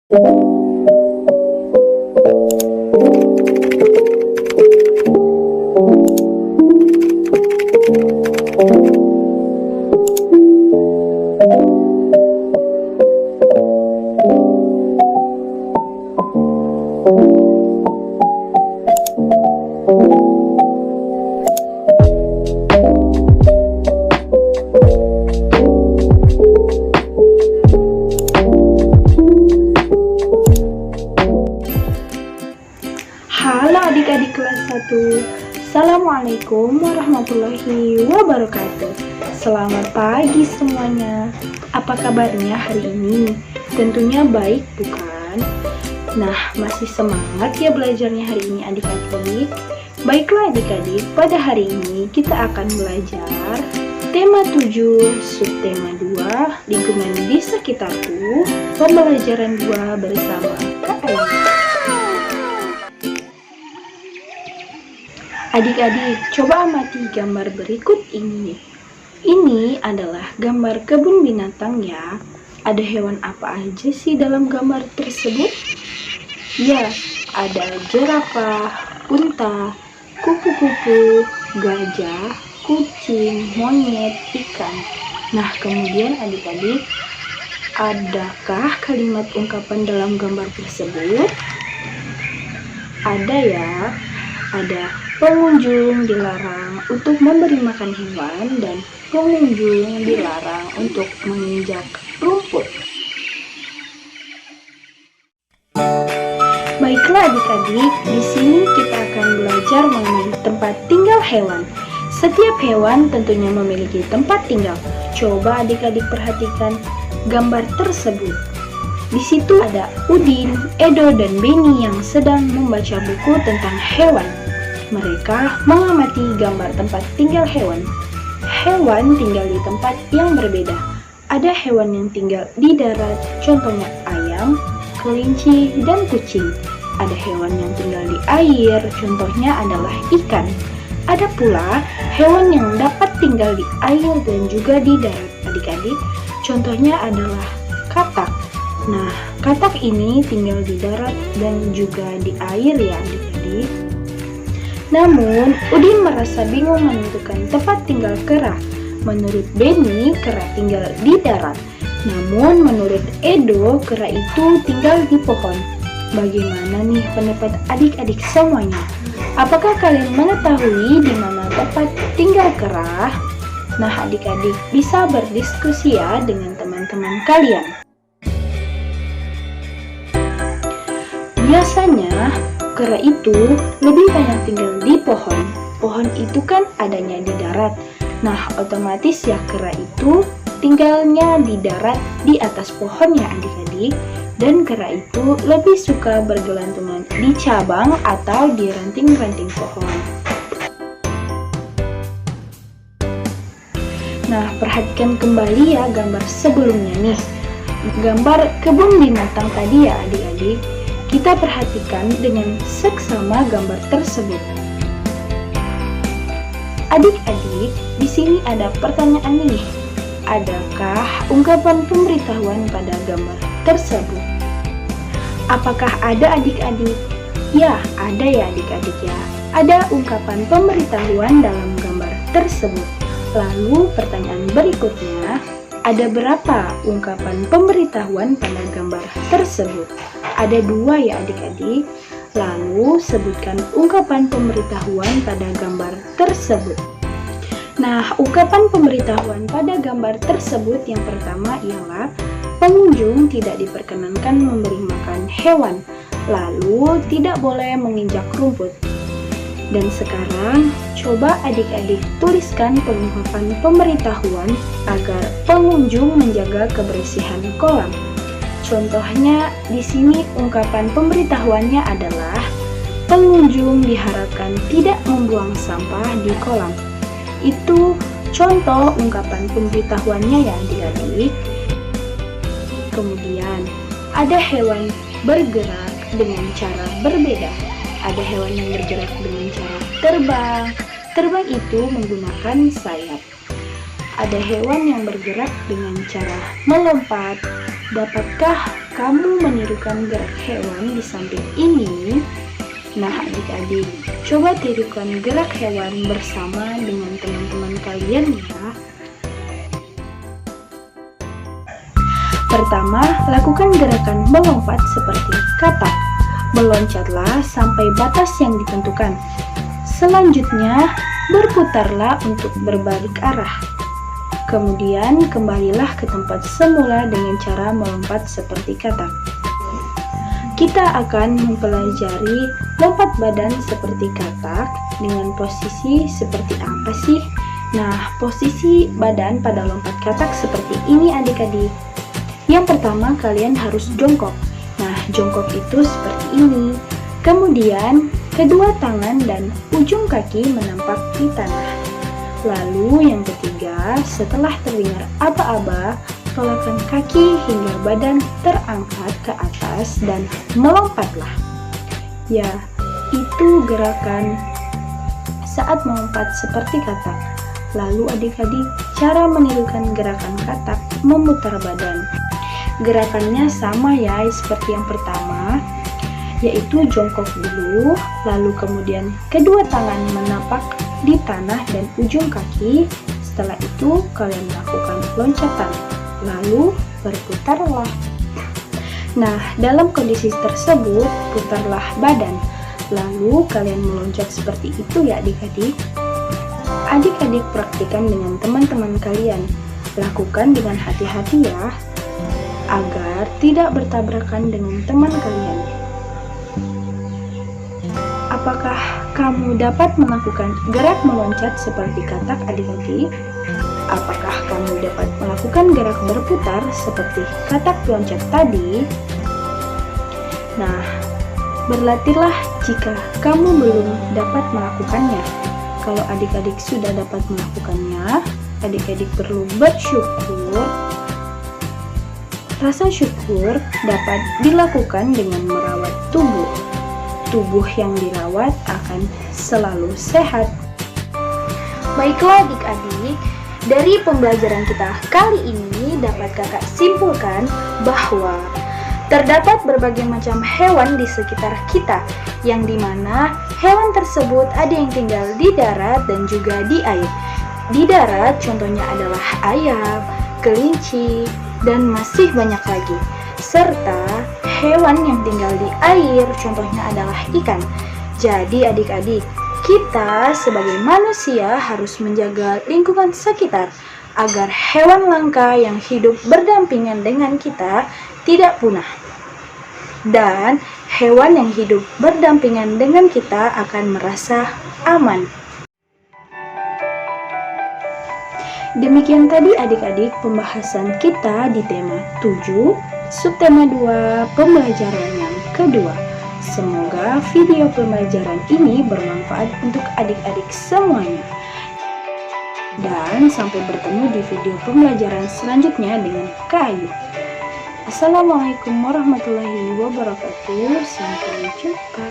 Halo adik-adik kelas 1. Assalamualaikum warahmatullahi wabarakatuh. Selamat pagi semuanya. Apa kabarnya hari ini? Tentunya baik, bukan? Nah, masih semangat ya belajarnya hari ini adik-adik? Baiklah adik-adik, pada hari ini kita akan belajar tema 7, subtema 2, lingkungan di sekitarku, pembelajaran 2 bersama Kak Ayu. Adik-adik, coba amati gambar berikut ini. Ini adalah gambar kebun binatang ya. Ada hewan apa aja sih dalam gambar tersebut? Ya, ada jerapah, unta, kupu-kupu, gajah, kucing, monyet, ikan. Nah, kemudian adik-adik, adakah kalimat ungkapan dalam gambar tersebut? Ada ya, ada pengunjung dilarang untuk memberi makan hewan dan pengunjung dilarang untuk menginjak rumput. Baiklah adik-adik, di sini kita akan belajar mengenai tempat tinggal hewan. Setiap hewan tentunya memiliki tempat tinggal. Coba adik-adik perhatikan gambar tersebut. Di situ ada Udin, Edo, dan Beni yang sedang membaca buku tentang hewan. Mereka mengamati gambar tempat tinggal hewan. Hewan tinggal di tempat yang berbeda. Ada hewan yang tinggal di darat, contohnya ayam, kelinci, dan kucing. Ada hewan yang tinggal di air, contohnya adalah ikan. Ada pula hewan yang dapat tinggal di air dan juga di darat, adik-adik. Contohnya adalah katak. Nah, katak ini tinggal di darat dan juga di air ya adik-adik. Namun, Udin merasa bingung menentukan tempat tinggal kera. Menurut Beni, kera tinggal di darat. Namun, menurut Edo, kera itu tinggal di pohon. Bagaimana nih pendapat adik-adik semuanya? Apakah kalian mengetahui di mana tempat tinggal kera? Nah, adik-adik bisa berdiskusi ya dengan teman-teman kalian. Biasanya, kera itu lebih banyak tinggal di pohon. Pohon itu kan adanya di darat. Nah, otomatis ya kera itu tinggalnya di darat di atas pohon ya adik-adik. Dan kera itu lebih suka bergelantungan di cabang atau di ranting-ranting pohon. Nah, perhatikan kembali ya gambar sebelumnya nih. Gambar kebun binatang tadi ya adik-adik. Kita perhatikan dengan seksama gambar tersebut. Adik-adik, di sini ada pertanyaan nih. Adakah ungkapan pemberitahuan pada gambar tersebut? Apakah ada adik-adik? Ya, ada ya adik-adik ya. Ada ungkapan pemberitahuan dalam gambar tersebut. Lalu pertanyaan berikutnya, ada berapa ungkapan pemberitahuan pada gambar tersebut? Ada 2 ya adik-adik. Lalu sebutkan ungkapan pemberitahuan pada gambar tersebut. Nah, ungkapan pemberitahuan pada gambar tersebut yang pertama ialah pengunjung tidak diperkenankan memberi makan hewan. Lalu tidak boleh menginjak rumput. Dan sekarang coba adik-adik tuliskan pengungkapan pemberitahuan agar pengunjung menjaga kebersihan kolam. Contohnya di sini ungkapan pemberitahuannya adalah pengunjung diharapkan tidak membuang sampah di kolam. Itu contoh ungkapan pemberitahuannya ya adik-adik. Kemudian ada hewan bergerak dengan cara berbeda. Ada hewan yang bergerak dengan cara terbang. Terbang itu menggunakan sayap. Ada hewan yang bergerak dengan cara melompat. Dapatkah kamu menirukan gerak hewan di samping ini, nah adik-adik, coba tirukan gerak hewan bersama dengan teman-teman kalian ya. Pertama, lakukan gerakan melompat seperti katak. Meloncatlah sampai batas yang ditentukan. Selanjutnya, berputarlah untuk berbalik arah. Kemudian, kembalilah ke tempat semula dengan cara melompat seperti katak. Kita akan mempelajari lompat badan seperti katak dengan posisi seperti apa sih? Nah, posisi badan pada lompat katak seperti ini adik-adik. Yang pertama, kalian harus jongkok. Nah, jongkok itu seperti ini. Kemudian, kedua tangan dan ujung kaki menampak di tanah. Lalu yang ketiga, setelah terdengar aba-aba, tolakkan kaki hingga badan terangkat ke atas dan melompatlah. Ya, itu gerakan saat melompat seperti katak. Lalu adik-adik, cara menirukan gerakan katak memutar badan. Gerakannya sama ya seperti yang pertama, yaitu jongkok dulu, lalu kemudian kedua tangan menapak di tanah dan ujung kaki. Setelah itu kalian lakukan loncatan, lalu berputarlah. Nah, dalam kondisi tersebut putarlah badan, lalu kalian meloncat seperti itu ya adik-adik. Adik-adik praktikan dengan teman-teman kalian. Lakukan dengan hati-hati ya, agar tidak bertabrakan dengan teman kalian. Apakah kamu dapat melakukan gerak meloncat seperti katak adik-adik? Apakah kamu dapat melakukan gerak berputar seperti katak loncat tadi? Nah, berlatihlah jika kamu belum dapat melakukannya. Kalau adik-adik sudah dapat melakukannya, adik-adik perlu bersyukur. Rasa syukur dapat dilakukan dengan merawat tubuh. Tubuh yang dirawat akan selalu sehat. Baiklah adik-adik, dari pembelajaran kita kali ini dapat kakak simpulkan bahwa terdapat berbagai macam hewan di sekitar kita, yang dimana hewan tersebut ada yang tinggal di darat dan juga di air. Di darat contohnya adalah ayam, kelinci, dan masih banyak lagi. Serta hewan yang tinggal di air contohnya adalah ikan. Jadi adik-adik, kita sebagai manusia harus menjaga lingkungan sekitar agar hewan langka yang hidup berdampingan dengan kita tidak punah. Dan hewan yang hidup berdampingan dengan kita akan merasa aman. Demikian tadi adik-adik pembahasan kita di tema 7, subtema 2, pembelajaran yang kedua. Semoga video pembelajaran ini bermanfaat untuk adik-adik semuanya. Dan sampai bertemu di video pembelajaran selanjutnya dengan Kak Ayu. Assalamualaikum warahmatullahi wabarakatuh. Sampai jumpa.